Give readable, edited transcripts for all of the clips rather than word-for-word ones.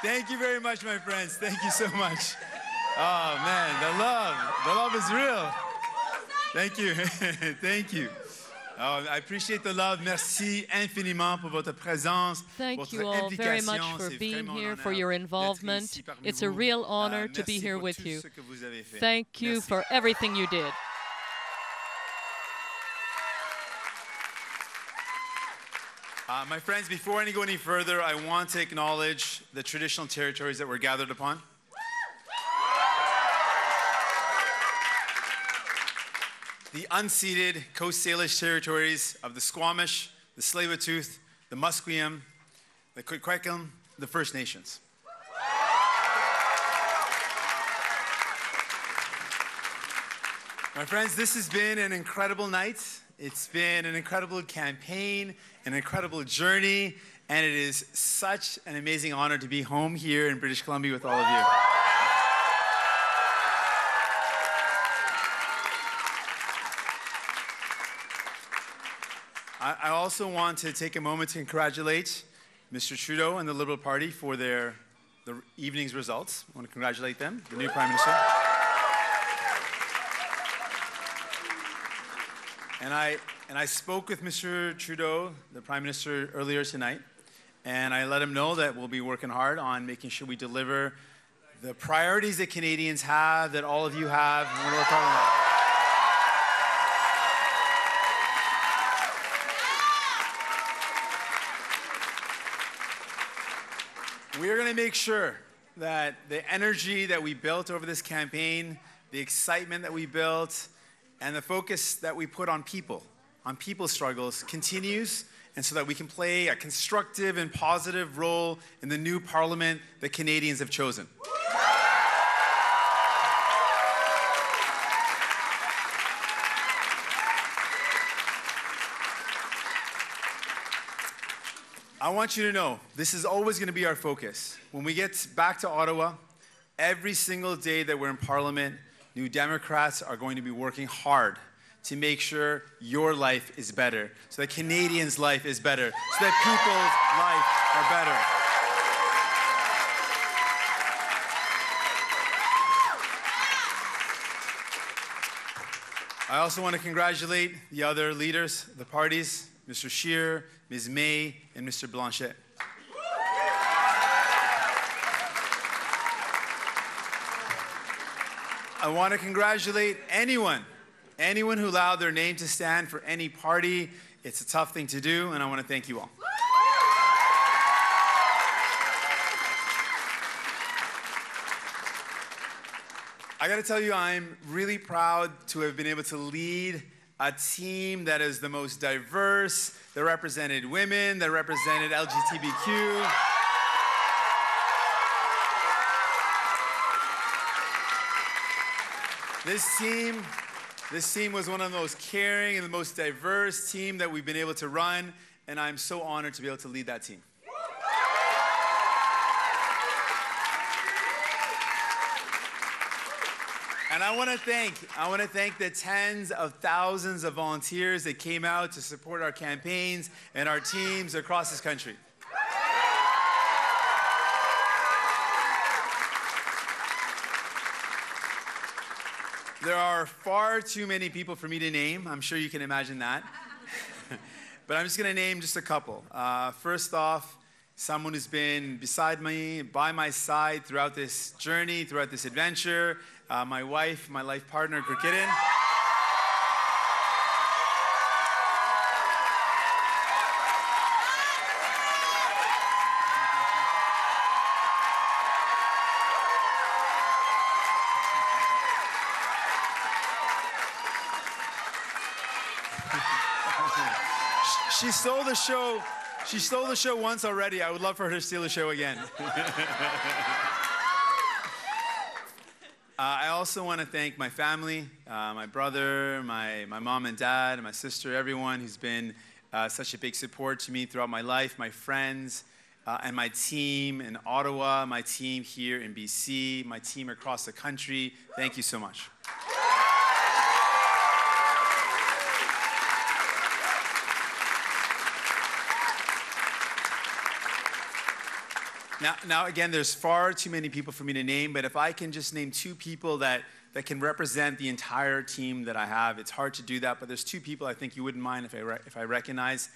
Thank you very much, my friends. Thank you so much. Oh, man, the love is real. Thank you. Thank you. Oh, I appreciate the love. Merci infiniment pour votre présence. Thank you all very much for being here, for your involvement. It's a real honor to be here with you. Thank you for everything you did. My friends, before I go any further, I want to acknowledge the traditional territories that we're gathered upon. The unceded Coast Salish territories of the Squamish, the Tsleil-Waututh, the Musqueam, the Kwikwetlem, the First Nations. My friends, this has been an incredible night. It's been an incredible campaign, an incredible journey, and it is such an amazing honor to be home here in British Columbia with all of you. I also want to take a moment to congratulate Mr. Trudeau and the Liberal Party for the evening's results. I want to congratulate them, the new Prime Minister. And I spoke with Mr. Trudeau, the Prime Minister, earlier tonight, and I let him know that we'll be working hard on making sure we deliver the priorities that Canadians have, that all of you have, and we're going to work hard on that. We are going to make sure that the energy that we built over this campaign, the excitement that we built, and the focus that we put on people's struggles continues, and so that we can play a constructive and positive role in the new parliament that Canadians have chosen. I want you to know, this is always going to be our focus. When we get back to Ottawa, every single day that we're in Parliament, New Democrats are going to be working hard to make sure your life is better, so that Canadians' life is better, so that people's life are better. I also want to congratulate the other leaders, the parties, Mr. Scheer, Ms. May, and Mr. Blanchet. I want to congratulate anyone who allowed their name to stand for any party. It's a tough thing to do, and I want to thank you all. I got to tell you, I'm really proud to have been able to lead a team that is the most diverse, that represented women, that represented LGBTQ. This team was one of the most caring and the most diverse team that we've been able to run, and I'm so honored to be able to lead that team. And I want to thank the tens of thousands of volunteers that came out to support our campaigns and our teams across this country. There are far too many people for me to name. I'm sure you can imagine that. But I'm just going to name just a couple. First off, someone who's been beside me, by my side throughout this journey, throughout this adventure, my wife, my life partner, Gurkiran. She stole the show. She stole the show once already. I would love for her to steal the show again. I also want to thank my family, my brother, my mom and dad, and my sister, everyone who's been such a big support to me throughout my life, my friends, and my team in Ottawa, my team here in BC, my team across the country. Thank you so much. Now again, there's far too many people for me to name, but if I can just name 2 people that can represent the entire team that I have, it's hard to do that, but there's 2 people I think you wouldn't mind if I recognize.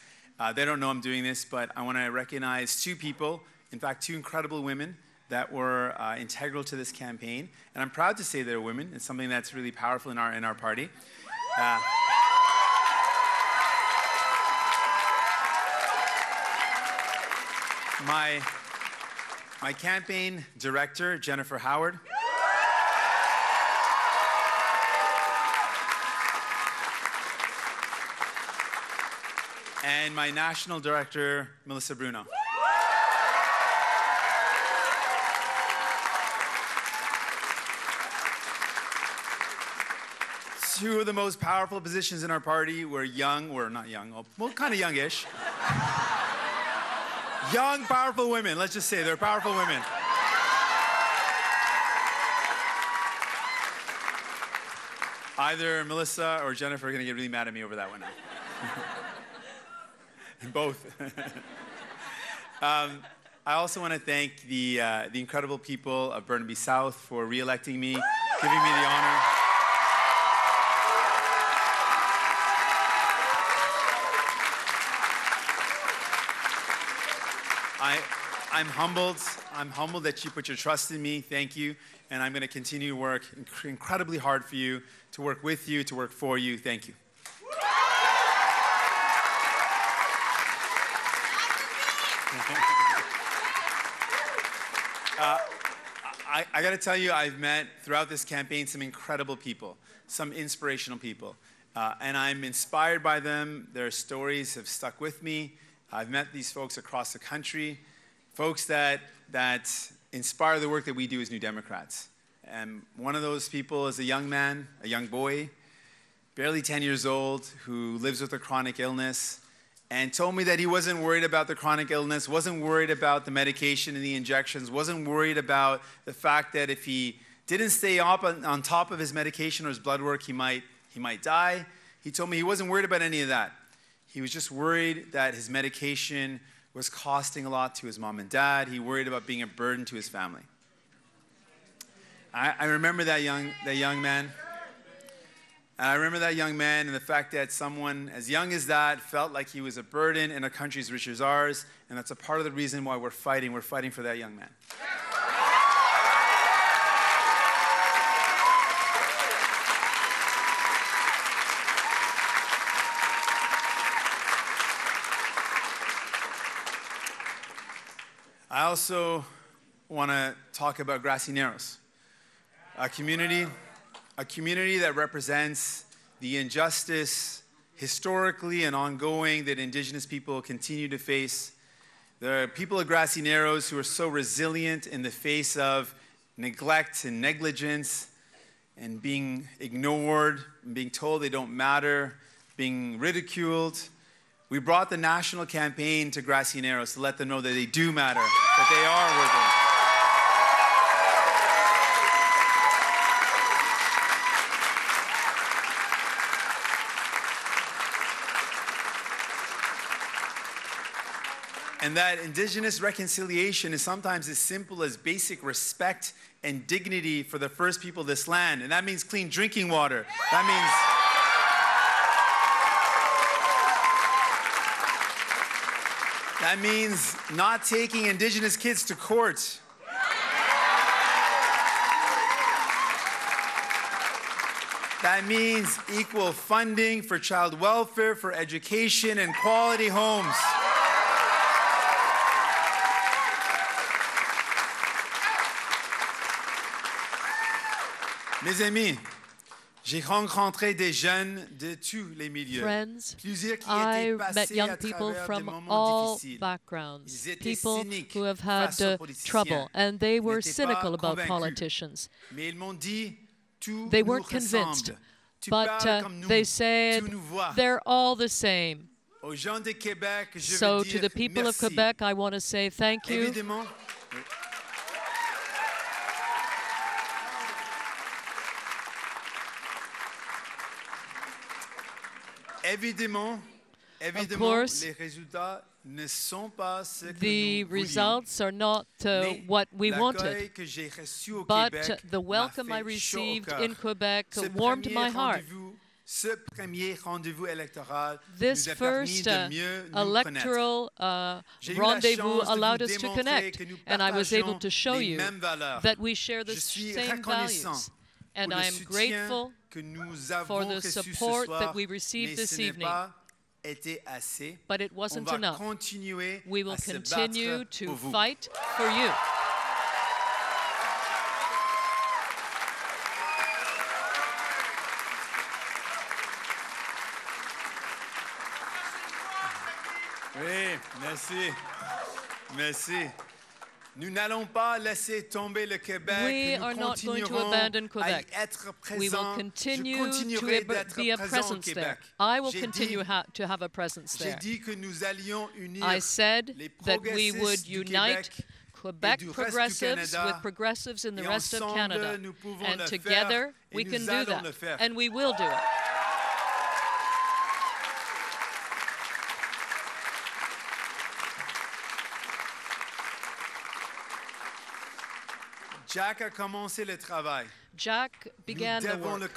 They don't know I'm doing this, but I want to recognize 2 people, in fact, 2 incredible women that were integral to this campaign. And I'm proud to say they're women. It's something that's really powerful in our party. My campaign director, Jennifer Howard. And my national director, Melissa Bruno. 2 of the most powerful positions in our party were young, or not young, well, kind of youngish. Young, powerful women. Let's just say they're powerful women. Either Melissa or Jennifer are going to get really mad at me over that one now. Both. I also want to thank the incredible people of Burnaby South for re-electing me, giving me the honor. I'm humbled that you put your trust in me. Thank you. And I'm going to continue to work incredibly hard for you, to work with you, to work for you. Thank you. I got to tell you, I've met throughout this campaign some incredible people, some inspirational people. And I'm inspired by them. Their stories have stuck with me. I've met these folks across the country, folks that inspire the work that we do as New Democrats. And one of those people is a young man, a young boy, barely 10 years old, who lives with a chronic illness, and told me that he wasn't worried about the chronic illness, wasn't worried about the medication and the injections, wasn't worried about the fact that if he didn't stay up on top of his medication or his blood work, he might die. He told me he wasn't worried about any of that. He was just worried that his medication was costing a lot to his mom and dad. He worried about being a burden to his family. I remember that young man. I remember that young man and the fact that someone as young as that felt like he was a burden in a country as rich as ours, and that's a part of the reason why we're fighting. We're fighting for that young man. I also want to talk about Grassy Narrows, a community that represents the injustice historically and ongoing that Indigenous people continue to face. There are people of Grassy Narrows who are so resilient in the face of neglect and negligence and being ignored, and being told they don't matter, being ridiculed. We brought the national campaign to Grassy Narrows to let them know that they do matter, that they are worthy. And that Indigenous reconciliation is sometimes as simple as basic respect and dignity for the first people of this land. And that means clean drinking water. That means not taking Indigenous kids to court. That means equal funding for child welfare, for education, and quality homes. Mes amis, j'ai rencontré des jeunes de tous les milieux. Friends, I met young people from all backgrounds, people who have had trouble, and they were cynical about politicians. They weren't convinced, but they said they're all the same. So to the people of Quebec, I want to say thank you. Of course, The results are not what we wanted, but the welcome I received in Quebec warmed my heart. This first electoral rendezvous allowed us to connect, and I was able to show you that we share the same values. And I am grateful for the support that we received this evening. But it wasn't enough. We will continue to fight for you. Oui, merci. Merci. Nous n'allons pas laisser tomber le Québec. We are not going to abandon Quebec. We will continue to be a presence there. I will continue to have a presence there. I said that we would unite Quebec progressives with progressives in the rest of Canada. And together we can do that. And we will do it. Jack a commencé le travail. Jack began the work,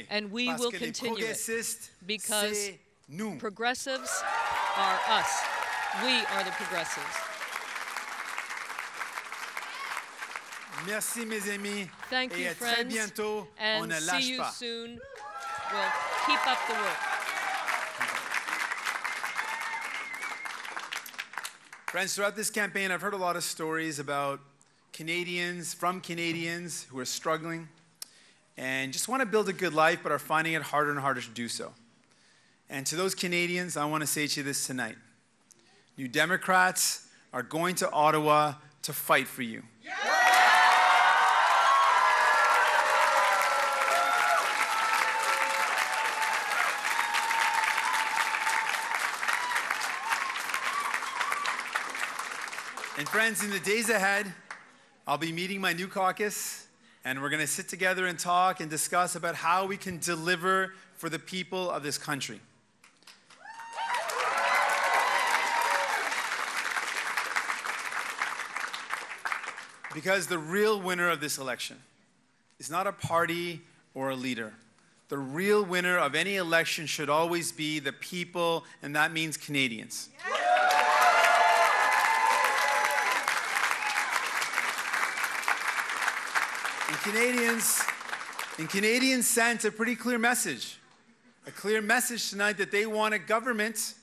and we will continue it, because progressives are us. We are the progressives. Merci, mes amis. Thank you, friends. Très bientôt, and on ne see lâche you pas. soon. We'll keep up the work. Friends, throughout this campaign, I've heard a lot of stories about Canadians who are struggling and just want to build a good life but are finding it harder and harder to do so. And to those Canadians, I want to say to you this tonight. New Democrats are going to Ottawa to fight for you. And friends, in the days ahead, I'll be meeting my new caucus, and we're going to sit together and talk and discuss about how we can deliver for the people of this country. Because the real winner of this election is not a party or a leader. The real winner of any election should always be the people, and that means Canadians. And Canadians sent a pretty clear message tonight that they want a government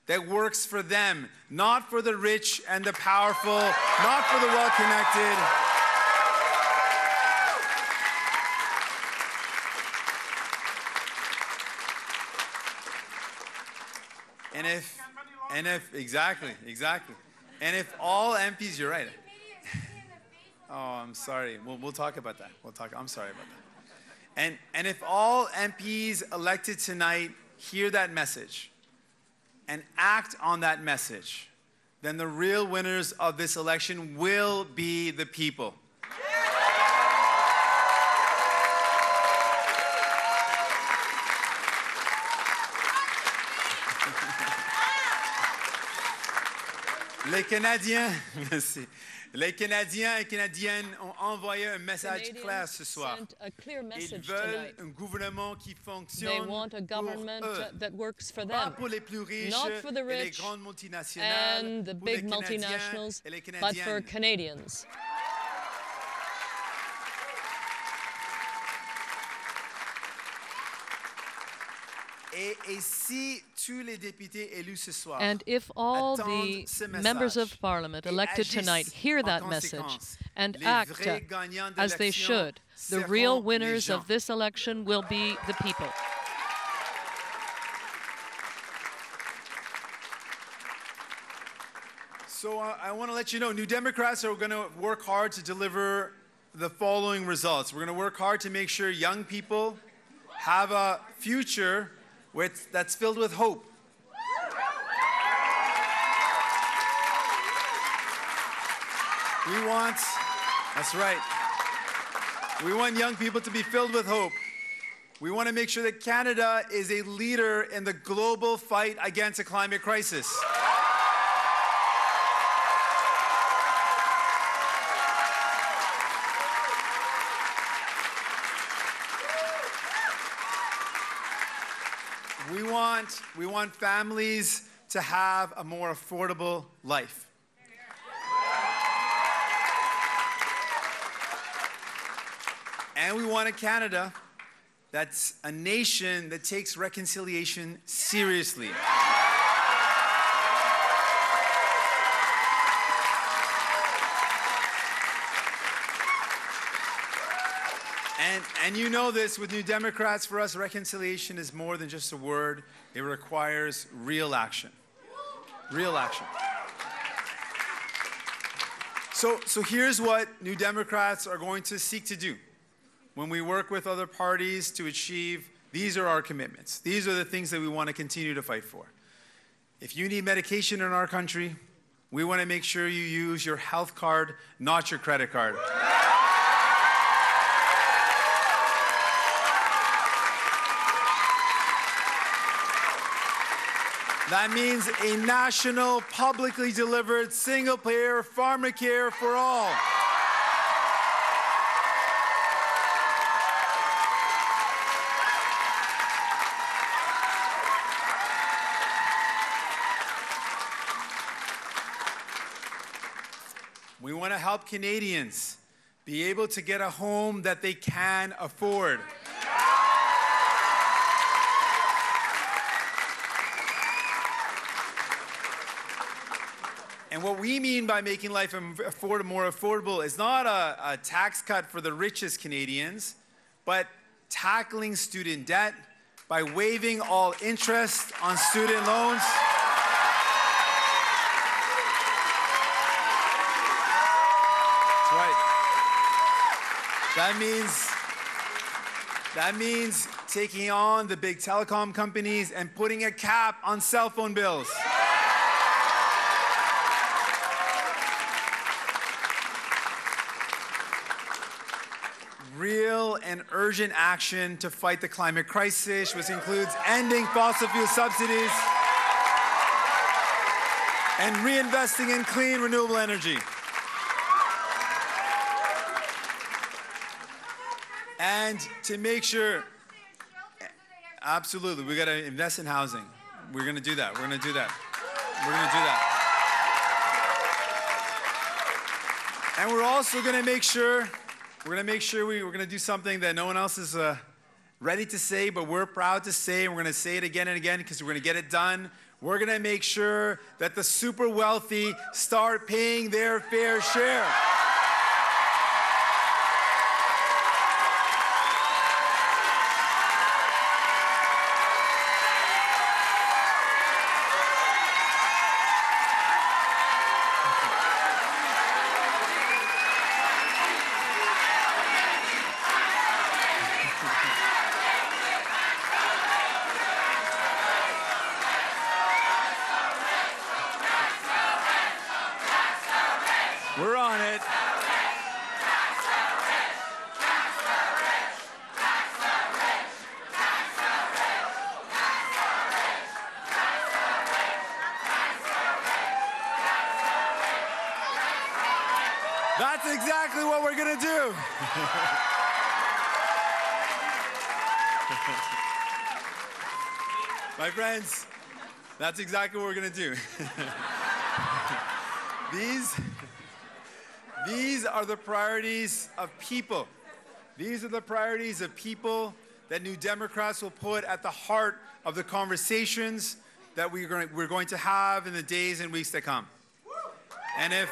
that works for them, not for the rich and the powerful, not for the well-connected. Exactly. And if all MPs, you're right. Oh, I'm sorry. We'll talk about that. I'm sorry about that. And if all MPs elected tonight hear that message and act on that message, then the real winners of this election will be the people. Les Canadiens, merci. Les Canadiens et Canadiennes ont envoyé un message clair ce soir. Ils veulent un gouvernement qui fonctionne pour eux, pas pour les plus riches et les grandes multinationales, pour les Canadiens et les Canadiennes. But for Canadians. Et si tous les députés élus ce soir and if all the members of Parliament elected tonight hear that message and act as they should, the real winners of this election will be the people. So I want to let you know, New Democrats are going to work hard to deliver the following results. We're going to work hard to make sure young people have a future that's filled with hope. That's right. We want young people to be filled with hope. We want to make sure that Canada is a leader in the global fight against a climate crisis. We want families to have a more affordable life. And we want a Canada that's a nation that takes reconciliation seriously. And you know this, with New Democrats, for us, reconciliation is more than just a word. It requires real action. Real action. So here's what New Democrats are going to seek to do when we work with other parties to achieve. These are our commitments. These are the things that we want to continue to fight for. If you need medication in our country, we want to make sure you use your health card, not your credit card. That means a national, publicly delivered, single-payer pharmacare for all. We want to help Canadians be able to get a home that they can afford. And what we mean by making life more affordable is not a tax cut for the richest Canadians, but tackling student debt by waiving all interest on student loans. That's right. That means taking on the big telecom companies and putting a cap on cell phone bills. Real and urgent action to fight the climate crisis, which includes ending fossil fuel subsidies and reinvesting in clean, renewable energy. And to make sure, absolutely, we got to invest in housing. We're going to do that. We're going to do that. We're going to do that. And we're also going to make sure, we're going to do something that no one else is ready to say, but we're proud to say, and we're going to say it again and again because we're going to get it done. We're going to make sure that the super wealthy start paying their fair share. We're on it. That's exactly what we're going to do. My friends, that's exactly what we're going to do. These are the priorities of people. These are the priorities of people that New Democrats will put at the heart of the conversations that we're going to have in the days and weeks to come. And if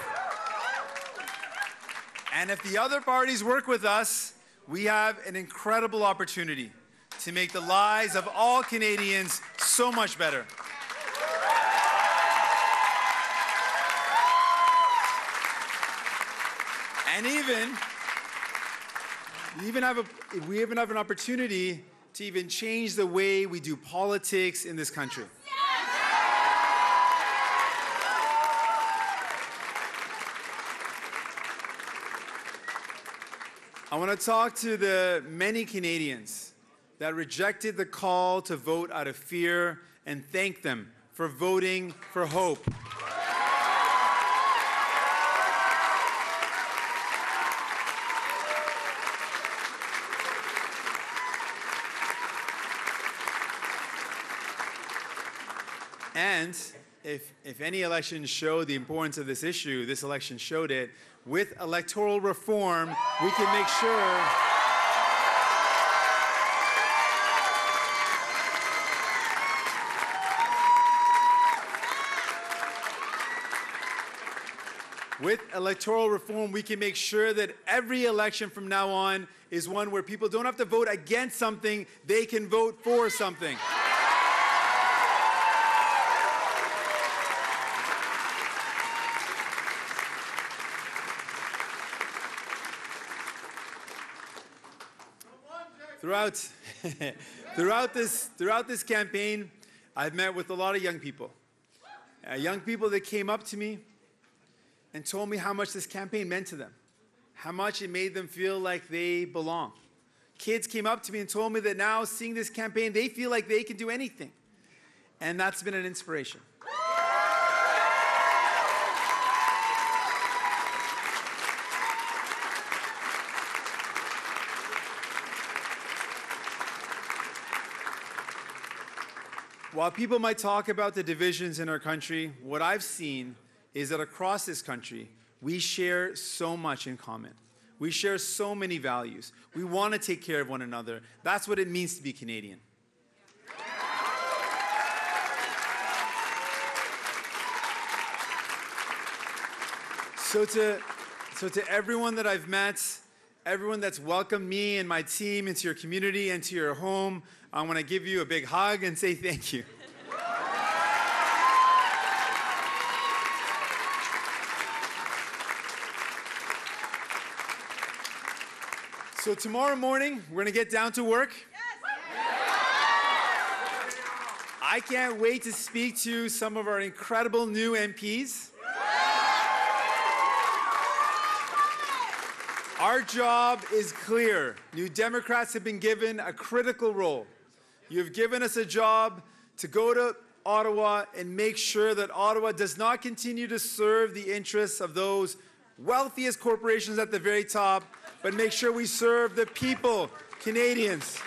the other parties work with us, we have an incredible opportunity to make the lives of all Canadians so much better. And we even have an opportunity to even change the way we do politics in this country. I want to talk to the many Canadians that rejected the call to vote out of fear and thank them for voting for hope. And if any election showed the importance of this issue, this election showed it. With electoral reform, we can make sure that every election from now on is one where people don't have to vote against something, they can vote for something. Throughout this campaign, I've met with a lot of young people that came up to me and told me how much this campaign meant to them, how much it made them feel like they belong. Kids came up to me and told me that now, seeing this campaign, they feel like they can do anything. And that's been an inspiration. While people might talk about the divisions in our country, what I've seen is that across this country, we share so much in common. We share so many values. We want to take care of one another. That's what it means to be Canadian. So to everyone that I've met, everyone that's welcomed me and my team into your community and to your home, I want to give you a big hug and say thank you. So tomorrow morning, we're going to get down to work. I can't wait to speak to some of our incredible new MPs. Our job is clear. New Democrats have been given a critical role. You've given us a job to go to Ottawa and make sure that Ottawa does not continue to serve the interests of those wealthiest corporations at the very top, but make sure we serve the people, Canadians.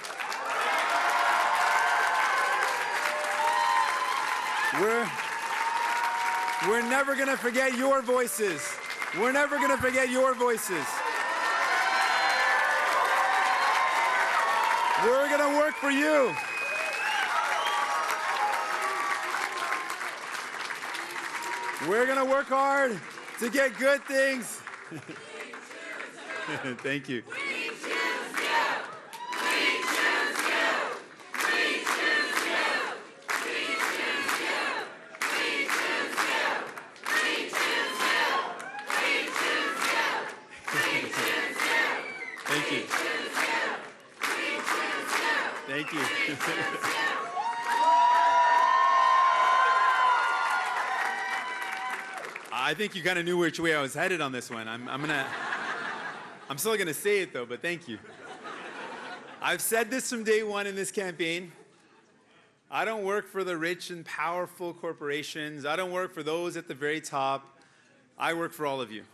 We're never going to forget your voices. We're never going to forget your voices. We're going to work for you. We're going to work hard to get good things. Thank you. We choose you. We choose you. We choose you. We choose you. We choose you. We choose you. We choose you. We choose you. Thank you. Thank you. I think you kind of knew which way I was headed on this one. I'm still going to say it, though, but thank you. I've said this from day one in this campaign. I don't work for the rich and powerful corporations. I don't work for those at the very top. I work for all of you.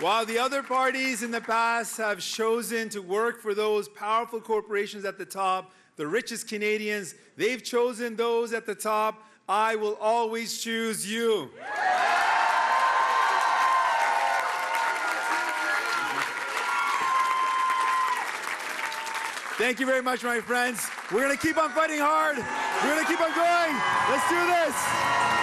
While the other parties in the past have chosen to work for those powerful corporations at the top, the richest Canadians, they've chosen those at the top. I will always choose you. Thank you very much, my friends. We're going to keep on fighting hard. We're going to keep on going. Let's do this.